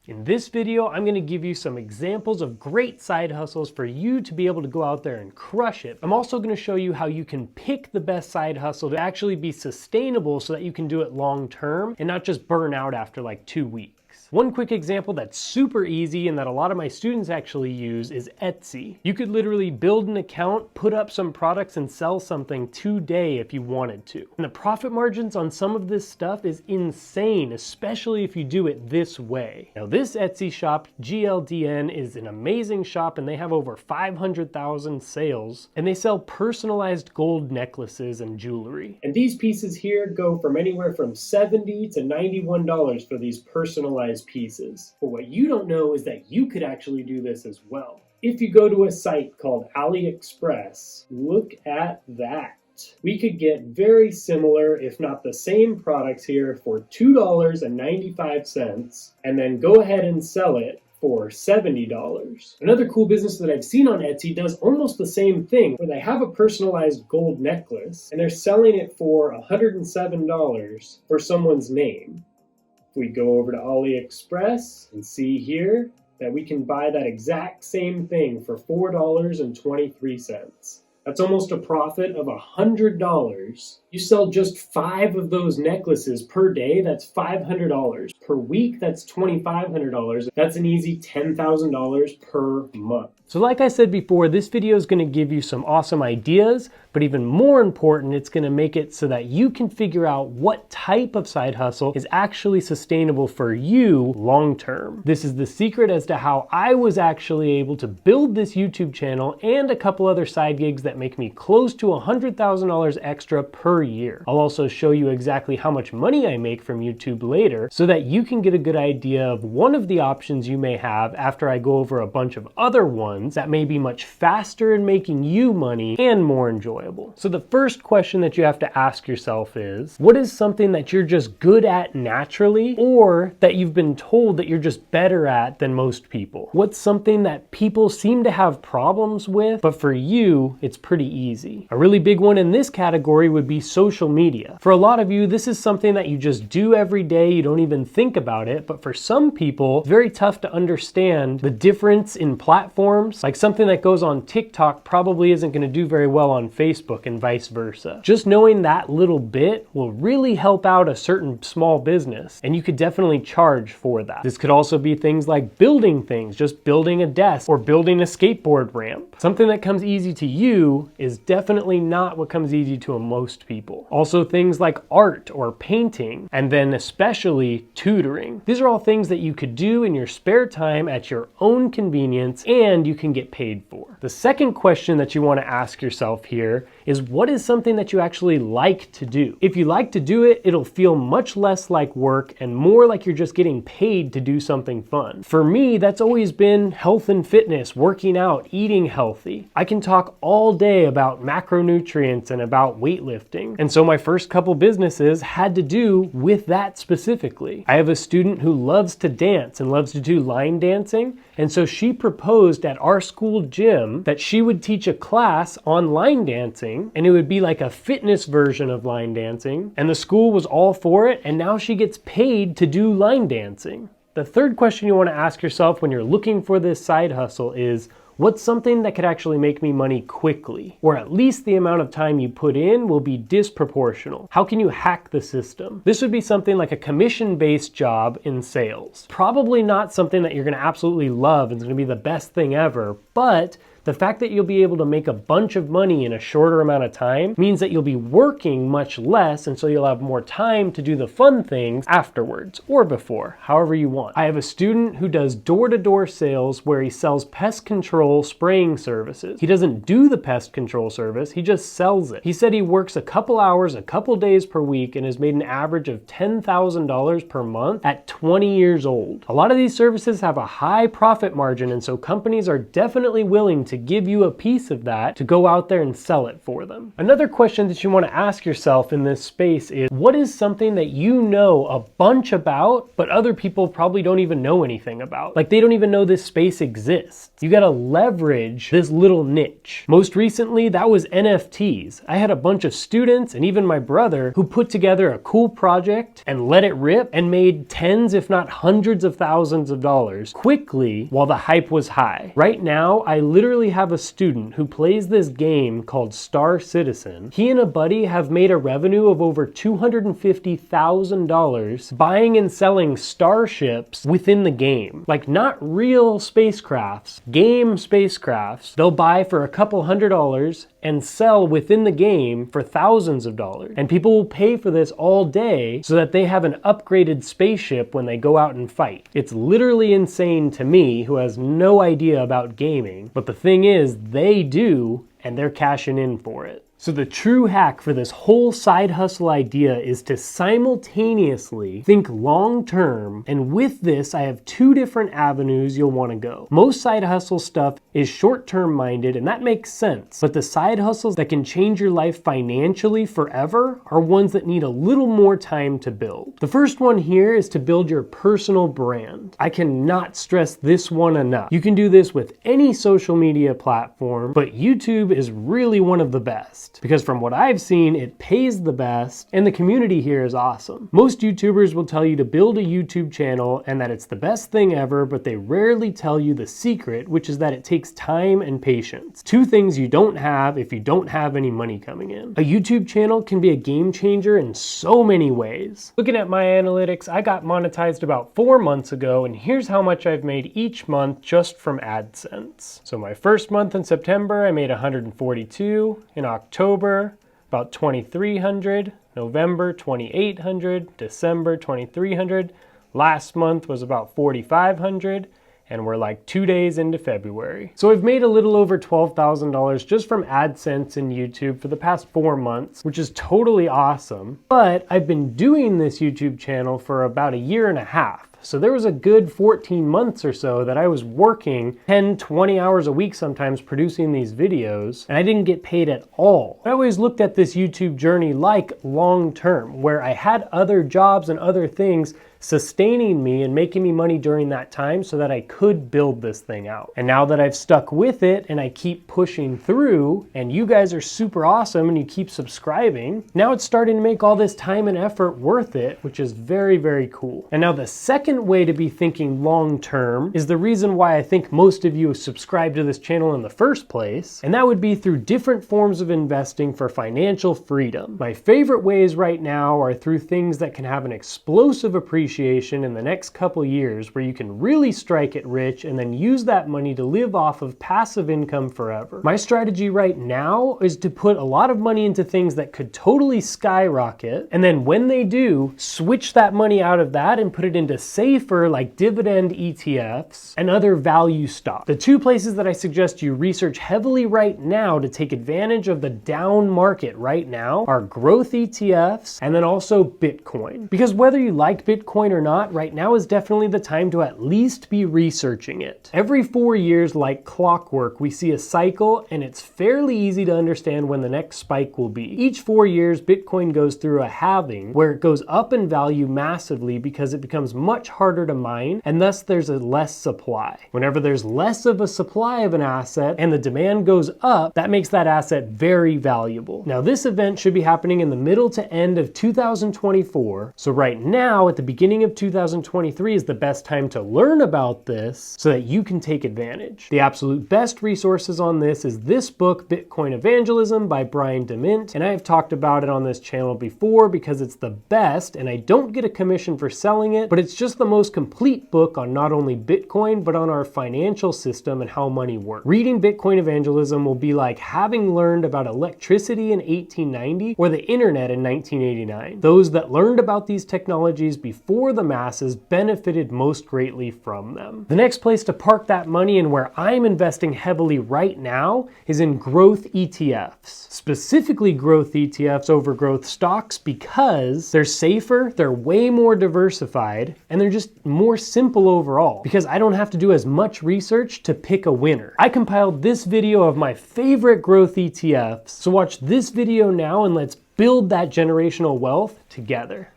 In this video, I'm going to give you some examples of great side hustles for you to be able to go out there and crush it. I'm also going to show you how you can pick the best side hustle to actually be sustainable so that you can do it long term and not just burn out after like 2 weeks. One quick example that's super easy and that a lot of my students actually use is Etsy. You could literally build an account, put up some products, and sell something today if you wanted to. And the profit margins on some of this stuff is insane, especially if you do it this way. Now this Etsy shop, GLDN, is an amazing shop and they have over 500,000 sales, and they sell personalized gold necklaces and jewelry. And these pieces here go from anywhere from $70 to $91 for these personalized pieces. But what you don't know is that you could actually do this as well. If you go to a site called AliExpress, look at that. We could get very similar, if not the same products here for $2.95 and then go ahead and sell it for $70. Another cool business that I've seen on Etsy does almost the same thing, where they have a personalized gold necklace and they're selling it for $107 for someone's name. If we go over to AliExpress and see here that we can buy that exact same thing for $4.23. That's almost a profit of $100. You sell just 5 of those necklaces per day, that's $500. Per week, that's $2,500. That's an easy $10,000 per month. So like I said before, this video is going to give you some awesome ideas, but even more important, it's going to make it so that you can figure out what type of side hustle is actually sustainable for you long term. This is the secret as to how I was actually able to build this YouTube channel and a couple other side gigs that make me close to $100,000 extra per year. I'll also show you exactly how much money I make from YouTube later so that you can get a good idea of one of the options you may have after I go over a bunch of other ones that may be much faster in making you money and more enjoyable. So the first question that you have to ask yourself is, what is something that you're just good at naturally, or that you've been told that you're just better at than most people? What's something that people seem to have problems with, but for you, it's pretty easy? A really big one in this category would be social media. For a lot of you, this is something that you just do every day, you don't even think about it, but for some people, it's very tough to understand the difference in platforms. Like something that goes on TikTok probably isn't going to do very well on Facebook and vice versa. Just knowing that little bit will really help out a certain small business, and you could definitely charge for that. This could also be things like building things, just building a desk or building a skateboard ramp. Something that comes easy to you is definitely not what comes easy to most people. Also things like art or painting, and then especially tutoring. These are all things that you could do in your spare time at your own convenience, and you can get paid for. The second question that you want to ask yourself here is, what is something that you actually like to do? If you like to do it, it'll feel much less like work and more like you're just getting paid to do something fun. For me, that's always been health and fitness, working out, eating healthy. I can talk all day about macronutrients and about weightlifting. And so my first couple businesses had to do with that specifically. I have a student who loves to dance and loves to do line dancing, and so she proposed at our school gym that she would teach a class on line dancing, and it would be like a fitness version of line dancing, and the school was all for it, and now she gets paid to do line dancing. The third question you want to ask yourself when you're looking for this side hustle is, what's something that could actually make me money quickly? Or at least the amount of time you put in will be disproportional. How can you hack the system? This would be something like a commission-based job in sales. Probably not something that you're going to absolutely love and it's going to be the best thing ever, but the fact that you'll be able to make a bunch of money in a shorter amount of time means that you'll be working much less, and so you'll have more time to do the fun things afterwards or before, however you want. I have a student who does door-to-door sales where he sells pest control spraying services. He doesn't do the pest control service, he just sells it. He said he works a couple hours, a couple days per week, and has made an average of $10,000 per month at 20 years old. A lot of these services have a high profit margin, and so companies are definitely willing to give you a piece of that to go out there and sell it for them. Another question that you want to ask yourself in this space is, what is something that you know a bunch about, but other people probably don't even know anything about? Like, they don't even know this space exists. You got to leverage this little niche. Most recently, that was NFTs. I had a bunch of students and even my brother who put together a cool project and let it rip and made tens, if not hundreds of thousands of dollars quickly while the hype was high. Right now, I literally have a student who plays this game called Star Citizen. He and a buddy have made a revenue of over $250,000 buying and selling starships within the game. Like, not real spacecrafts, game spacecrafts. They'll buy for a couple $100 and sell within the game for thousands of dollars. And people will pay for this all day so that they have an upgraded spaceship when they go out and fight. It's literally insane to me, who has no idea about gaming, but the thing is, they do, and they're cashing in for it. So the true hack for this whole side hustle idea is to simultaneously think long term, and with this I have two different avenues you'll want to go. Most side hustle stuff is short term minded, and that makes sense, but the side hustles that can change your life financially forever are ones that need a little more time to build. The first one here is to build your personal brand. I cannot stress this one enough. You can do this with any social media platform, but YouTube is really one of the best. Because from what I've seen, it pays the best, and the community here is awesome. Most YouTubers will tell you to build a YouTube channel and that it's the best thing ever, but they rarely tell you the secret, which is that it takes time and patience. Two things you don't have if you don't have any money coming in. A YouTube channel can be a game changer in so many ways. Looking at my analytics, I got monetized about 4 months ago, and here's how much I've made each month just from AdSense. So my first month in September, I made $142. In October, about $2,300, November $2,800, December $2,300, last month was about $4,500, and we're like 2 days into February. So I've made a little over $12,000 just from AdSense and YouTube for the past 4 months, which is totally awesome. But I've been doing this YouTube channel for about 1.5 years. So there was a good 14 months or so that I was working 10, 20 hours a week sometimes producing these videos, and I didn't get paid at all. I always looked at this YouTube journey like long term, where I had other jobs and other things sustaining me and making me money during that time so that I could build this thing out. And now that I've stuck with it and I keep pushing through, and you guys are super awesome and you keep subscribing, now it's starting to make all this time and effort worth it, which is very, very cool. And now the second way to be thinking long term is the reason why I think most of you subscribe to this channel in the first place, and that would be through different forms of investing for financial freedom. My favorite ways right now are through things that can have an explosive appreciation in the next couple years, where you can really strike it rich and then use that money to live off of passive income forever. My strategy right now is to put a lot of money into things that could totally skyrocket, and then when they do, switch that money out of that and put it into safer, like dividend ETFs and other value stocks. The two places that I suggest you research heavily right now to take advantage of the down market right now are growth ETFs and then also Bitcoin. Because whether you like Bitcoin or not, right now is definitely the time to at least be researching it. Every 4 years, like clockwork, we see a cycle, and it's fairly easy to understand when the next spike will be. Each 4 years, Bitcoin goes through a halving where it goes up in value massively because it becomes much harder to mine, and thus there's a less supply. Whenever there's less of a supply of an asset and the demand goes up, that makes that asset very valuable. Now, this event should be happening in the middle to end of 2024, so right now, at the beginning of 2023 is the best time to learn about this so that you can take advantage. The absolute best resources on this is this book, Bitcoin Evangelism by Brian DeMint, and I have talked about it on this channel before because it's the best, and I don't get a commission for selling it, but it's just the most complete book on not only Bitcoin, but on our financial system and how money works. Reading Bitcoin Evangelism will be like having learned about electricity in 1890 or the internet in 1989. Those that learned about these technologies before or the masses benefited most greatly from them. The next place to park that money and where I'm investing heavily right now is in growth ETFs. Specifically growth ETFs over growth stocks because they're safer, they're way more diversified, and they're just more simple overall because I don't have to do as much research to pick a winner. I compiled this video of my favorite growth ETFs, so watch this video now and let's build that generational wealth together.